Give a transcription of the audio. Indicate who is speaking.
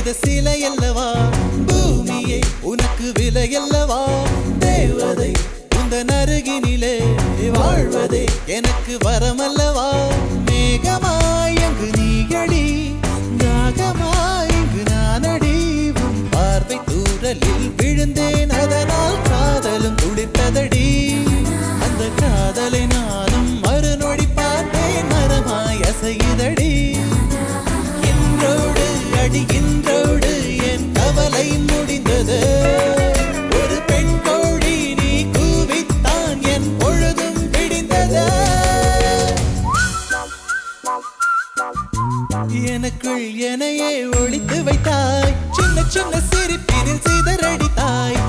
Speaker 1: செய்த சிலையல்லவா பூமியே உனக்கு விலையல்லவா தேவதை உந்தன் அருகினிலே வாழ்வதே எனக்கு வரமல்லவா மேகமாய் அங்கு நீயடி தாகமாய் இங்கு நானடி உன் பார்வை தூரலில் விழுந்தேன் அதனால் காதலும் துளிர்த்ததடி அந்த காதலை நானும் மறுநொடி பார்த்தேன் மரமாய் அசையுதடி இன்றோடு அடி இன்றோடு என் கவலை முடிந்தது ஒரு பெண் கோழி நீ கூவித்தான் என் பொழுதும் விடிந்தது எனக்குள் எனையே ஒழித்து வைத்தாய் சின்ன சின்ன சிரிப்பினில் சிதறடித்தாய்